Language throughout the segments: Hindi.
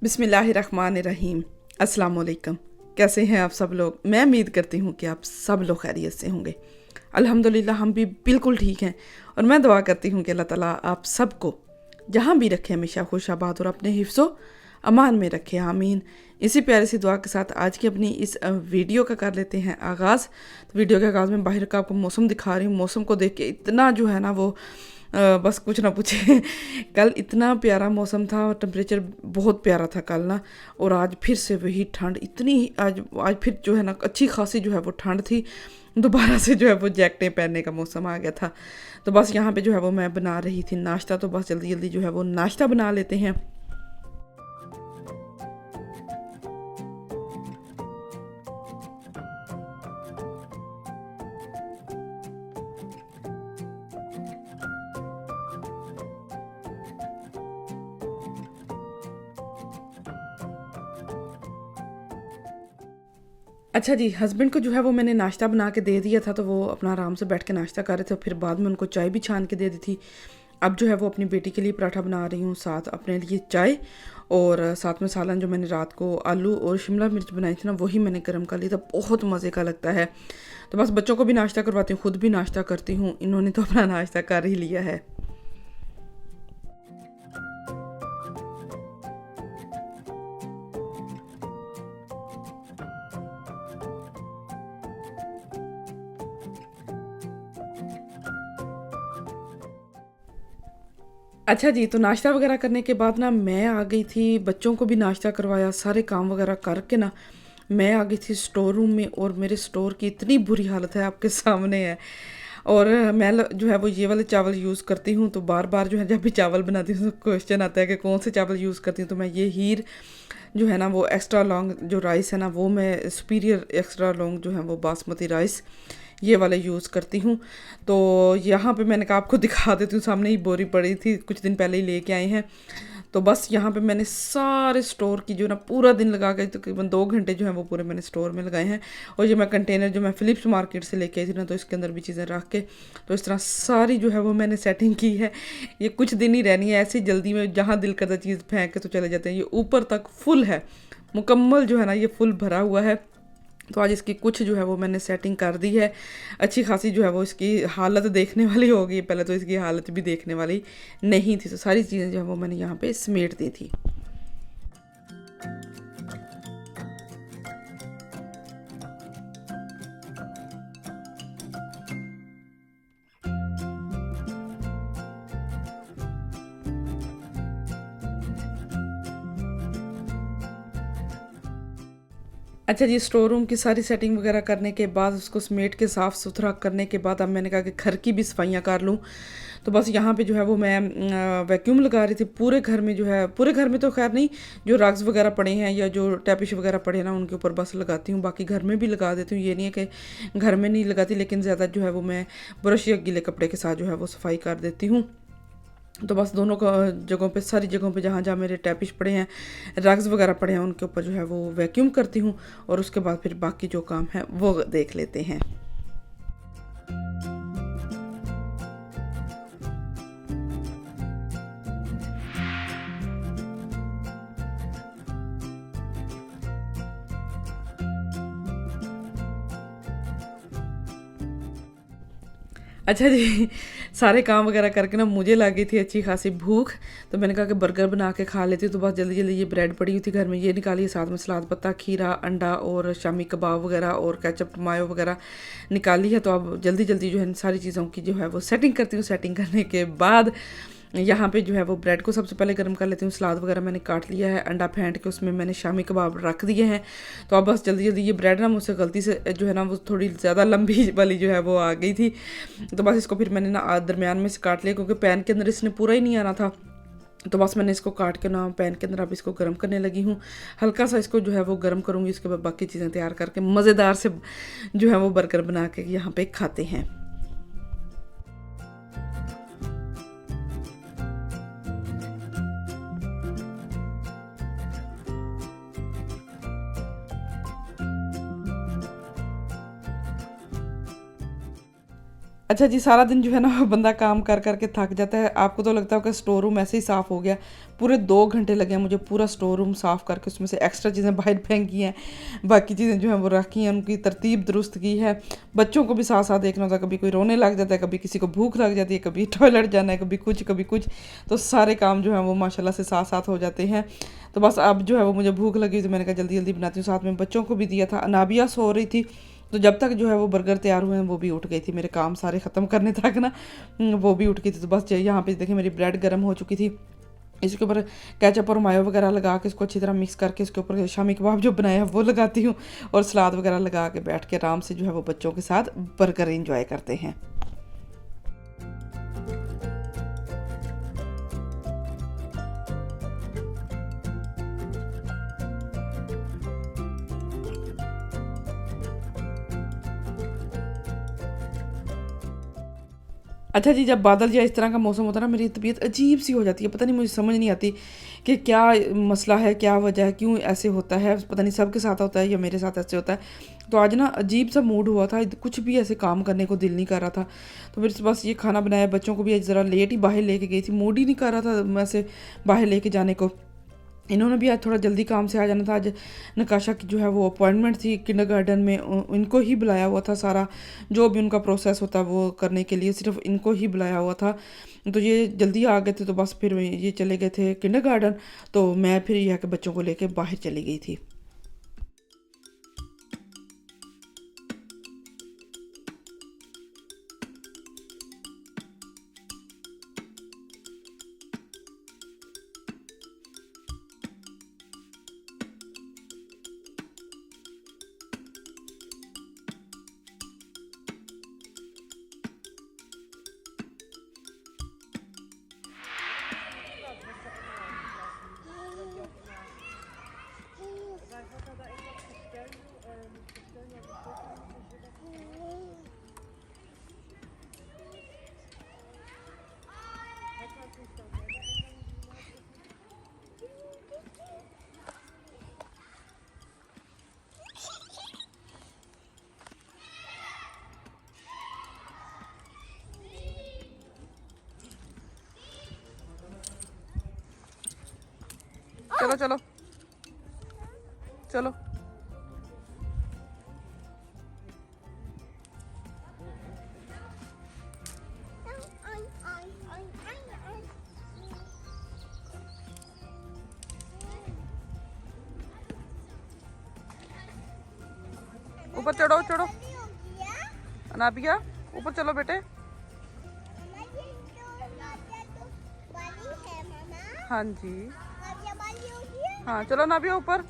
बिस्मिल्लाहिर्रहमानिर्रहीम। अस्सलाम वालेकुम। कैसे हैं आप सब लोग? मैं उम्मीद करती हूँ कि आप सब लोग खैरियत से होंगे। अल्हम्दुलिल्लाह हम भी बिल्कुल ठीक हैं और मैं दुआ करती हूँ कि अल्लाह ताला आप सबको जहाँ भी रखे हमेशा खुश आबाद और अपने हिफ्ज़ो अमान में रखे, आमीन। इसी प्यारी सी दुआ के साथ आज की अपनी इस वीडियो का कर लेते हैं आगाज़। तो वीडियो के आगाज़ में बाहर का आपको मौसम दिखा रही हूँ। मौसम को देख के इतना जो है ना वो बस कुछ ना पूछे। कल इतना प्यारा मौसम था और टेम्परेचर बहुत प्यारा था कल ना, और आज फिर से वही ठंड इतनी आज फिर जो है ना अच्छी खासी जो है वो ठंड थी। दोबारा से जो है वो जैकेटें पहनने का मौसम आ गया था। तो बस यहाँ पे जो है वो मैं बना रही थी नाश्ता, तो बस जल्दी जल्दी जो है वो नाश्ता बना लेते हैं। अच्छा जी, हस्बैंड को जो है वो मैंने नाश्ता बना के दे दिया था, तो वो अपना आराम से बैठ के नाश्ता कर रहे थे। फिर बाद में उनको चाय भी छान के दे दी थी। अब जो है वो अपनी बेटी के लिए पराठा बना रही हूँ, साथ अपने लिए चाय और साथ में सालन जो मैंने रात को आलू और शिमला मिर्च बनाई थी ना, वही मैंने गर्म कर लिया था। बहुत मज़े का लगता है। तो बस बच्चों को भी नाश्ता करवाती हूँ, खुद भी नाश्ता करती हूँ। इन्होंने तो अपना नाश्ता कर ही लिया है। अच्छा जी, तो नाश्ता वगैरह करने के बाद ना मैं आ गई थी, बच्चों को भी नाश्ता करवाया, सारे काम वगैरह करके ना मैं आ गई थी स्टोर रूम में। और मेरे स्टोर की इतनी बुरी हालत है आपके सामने है। और मैं जो है वो ये वाले चावल यूज़ करती हूँ, तो बार बार जो है जब भी चावल बनाती हूँ तो क्वेश्चन आता है कि कौन से चावल यूज़ करती हूँ। तो मैं ये हीर जो है ना वो एक्स्ट्रा लॉन्ग जो राइस है ना, वो मैं सुपीरियर एक्स्ट्रा लॉन्ग जो है वो बासमती राइस ये वाला यूज़ करती हूँ। तो यहाँ पे मैंने कहा आपको दिखा देती हूँ, सामने ही बोरी पड़ी थी, कुछ दिन पहले ही लेके आए हैं। तो बस यहाँ पे मैंने सारे स्टोर की जो ना पूरा दिन लगा गई, तकरीबन 2 घंटे जो है वो पूरे मैंने स्टोर में लगाए हैं। और ये मैं कंटेनर जो मैं फ़िलिप्स मार्केट से लेके आई थी ना, तो इसके अंदर भी चीज़ें रख के तो इस तरह सारी जो है वो मैंने सेटिंग की है। ये कुछ दिन ही रहनी है, ऐसे जल्दी में जहाँ दिल करता चीज़ फेंक के तो चले जाते हैं। ये ऊपर तक फुल है, मुकम्मल जो है ना ये फुल भरा हुआ है। तो आज इसकी कुछ जो है वो मैंने सेटिंग कर दी है। अच्छी खासी जो है वो इसकी हालत देखने वाली होगी, पहले तो इसकी हालत भी देखने वाली नहीं थी। तो सारी चीज़ें जो है वो मैंने यहाँ पे समेट दी थी। अच्छा जी, स्टोर रूम की सारी सेटिंग वगैरह करने के बाद उसको समेट के साफ़ सुथरा करने के बाद अब मैंने कहा कि घर की भी सफाइयाँ कर लूँ। तो बस यहाँ पे जो है वो मैं वैक्यूम लगा रही थी पूरे घर में। जो है पूरे घर में तो खैर नहीं, जो रग्स वगैरह पड़े हैं या जो टैपिश वगैरह पड़े हैं ना, उनके ऊपर बस लगाती हूँ। बाकी घर में भी लगा देती हूँ, ये नहीं है कि घर में नहीं लगाती, लेकिन ज़्यादा जो है वो मैं ब्रश या गीले कपड़े के साथ जो है वो सफाई कर देती हूँ। तो बस दोनों जगहों पे, सारी जगहों पे जहाँ जहाँ मेरे टैपिश पड़े हैं, रग्स वगैरह पड़े हैं, उनके ऊपर जो है वो वैक्यूम करती हूँ। और उसके बाद फिर बाकी जो काम है वो देख लेते हैं। अच्छा जी, सारे काम वगैरह करके ना मुझे लगी थी अच्छी खासी भूख। तो मैंने कहा कि बर्गर बना के खा लेती हूँ। तो बस जल्दी जल्दी ये ब्रेड पड़ी हुई थी घर में, ये निकाली, साथ में सलाद पत्ता, खीरा, अंडा और शामी कबाब वगैरह और केचप मायो वगैरह निकाली है। तो अब जल्दी जल्दी जो है सारी चीज़ों की जो है वो सेटिंग करती हूँ। सेटिंग करने के बाद यहाँ पे जो है वो ब्रेड को सबसे पहले गर्म कर लेती हूँ। सलाद वगैरह मैंने काट लिया है, अंडा फेंट के उसमें मैंने शामी कबाब रख दिए हैं। तो अब बस जल्दी जल्दी ये ब्रेड ना मुझसे गलती से जो है ना वो थोड़ी ज़्यादा लंबी वाली जो है वो आ गई थी। तो बस इसको फिर मैंने ना दरमियान में से काट लिया, क्योंकि पैन के अंदर इसने पूरा ही नहीं आना था। तो बस मैंने इसको काट के ना पैन के अंदर अब इसको गर्म करने लगी हूँ। हल्का सा इसको जो है वो गर्म करूँगी, उसके बाद बाकी चीज़ें तैयार करके मज़ेदार से जो है वो बर्गर बना के यहाँ पे खाते हैं। अच्छा जी, सारा दिन जो है ना बंदा काम कर कर के थक जाता है। आपको तो लगता है कि स्टोर रूम ऐसे ही साफ़ हो गया। पूरे 2 घंटे लगे हैं मुझे पूरा स्टोर रूम साफ़ करके उसमें से एक्स्ट्रा चीज़ें बाहर फेंकी हैं, बाकी चीज़ें जो हैं वो रखी हैं, उनकी तरतीब दुरुस्त की है। बच्चों को भी साथ साथ देखना होता है, कभी कोई रोने लग जाता है, कभी किसी को भूख लग जाती है, कभी टॉयलेट जाना है, कभी कुछ कभी कुछ। तो सारे काम जो हैं वो माशाल्लाह से साथ साथ हो जाते हैं। तो बस अब जो है वो मुझे भूख लगी तो मैंने कहा जल्दी जल्दी बनाती हूँ। साथ में बच्चों को भी दिया था। अनाबिया सो रही थी, तो जब तक जो है वो बर्गर तैयार हुए हैं वो भी उठ गई थी, मेरे काम सारे ख़त्म करने तक ना वो भी उठ गई थी। तो बस यहाँ पे देखिए मेरी ब्रेड गर्म हो चुकी थी, इसके ऊपर केचप और मायो वगैरह लगा के इसको अच्छी तरह मिक्स करके इसके ऊपर शामी कबाब जो बनाया है वो लगाती हूँ, और सलाद वगैरह लगा के बैठ के आराम से जो है वो बच्चों के साथ बर्गर इंजॉय करते हैं। अच्छा जी, जब बादल या इस तरह का मौसम होता है ना, मेरी तबीयत अजीब सी हो जाती है। पता नहीं, मुझे समझ नहीं आती कि क्या मसला है, क्या वजह है, क्यों ऐसे होता है। पता नहीं सबके साथ होता है या मेरे साथ ऐसे होता है। तो आज ना अजीब सा मूड हुआ था, कुछ भी ऐसे काम करने को दिल नहीं कर रहा था। तो फिर बस ये खाना बनाया, बच्चों को भी ज़रा लेट ही बाहर लेके गई थी, मूड ही नहीं कर रहा था ऐसे बाहर लेके जाने को। इन्होंने भी आज थोड़ा जल्दी काम से आ जाना था। आज नकाशा की जो है वो अपॉइंटमेंट थी किंडरगार्टन में, इनको ही बुलाया हुआ था। सारा जो भी उनका प्रोसेस होता है वो करने के लिए सिर्फ इनको ही बुलाया हुआ था। तो ये जल्दी आ गए थे, तो बस फिर ये चले गए थे किंडरगार्टन। तो मैं फिर यह के बच्चों को लेके बाहर चली गई थी। चलो चलो चलो। ऊपर चढ़ो चढ़ो, अनाबिया ऊपर चलो बेटे। हाँ जी, हाँ चलो अनाबिया ऊपर।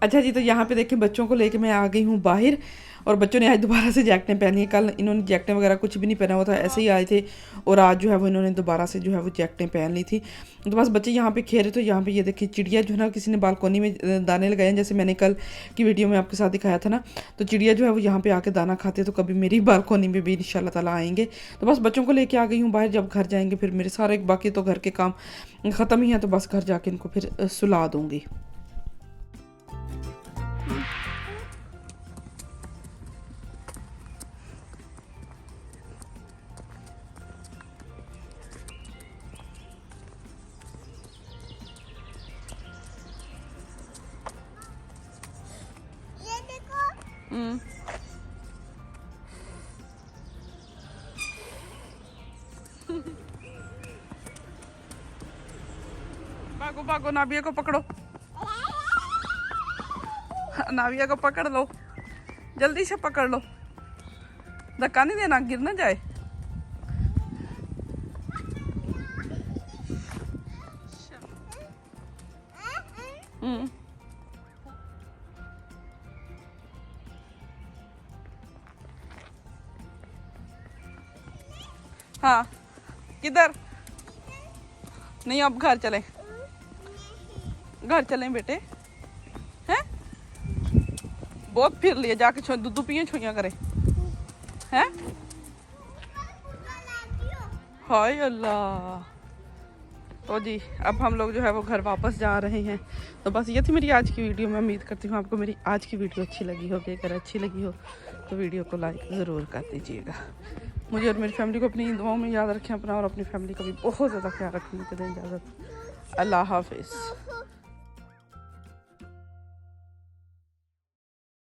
अच्छा जी, तो यहाँ पे देखें बच्चों को लेके मैं आ गई हूँ बाहर, और बच्चों ने आज दोबारा से जैकेटें पहनी है। कल इन्होंने जैकेटें वगैरह कुछ भी नहीं पहना हुआ था, ऐसे ही आए थे, और आज जो है वो इन्होंने दोबारा से जो है वो जैकेटें पहन ली थी। तो बस बच्चे यहाँ पे खेल रहे। तो यहाँ पे ये देखिए चिड़िया जो है ना, किसी ने बालकोनी में दाने लगाए हैं, जैसे मैंने कल की वीडियो में आपके साथ दिखाया था ना। तो चिड़िया जो है वो यहाँ पे आके दाना खाते हैं, तो कभी मेरी बालकोनी में भी इंशाल्लाह ताला आएंगे। तो बस बच्चों को लेके आ गई हूँ बाहर। जब घर जाएंगे फिर मेरे सारे बाकी तो घर के काम ख़त्म ही हैं, तो बस घर जाके इनको फिर सुला दूँगी। भागो भागो, नाबिया को पकड़ो, नाबिया को पकड़ लो, जल्दी से पकड़ लो, धक्का नहीं देना, गिर ना जाए। हाँ, किधर? नहीं, अब घर चलें, घर चलें बेटे। हैं? बहुत फिर लिए, जाके दूध पिए, छुइयाँ करें। हैं? हाय अल्लाह, तो जी अब हम लोग जो है वो घर वापस जा रहे हैं। तो बस ये थी मेरी आज की वीडियो। मैं उम्मीद करती हूँ आपको मेरी आज की वीडियो अच्छी लगी होगी। अगर अच्छी लगी हो तो वीडियो को लाइक ज़रूर कर दीजिएगा। मुझे और मेरी फैमिली को अपनी दुआओं में याद रखें अपना, और अपनी फैमिली का भी बहुत ज़्यादा ख्याल रखने के दें इजाज़त। अल्लाह हाफिज़।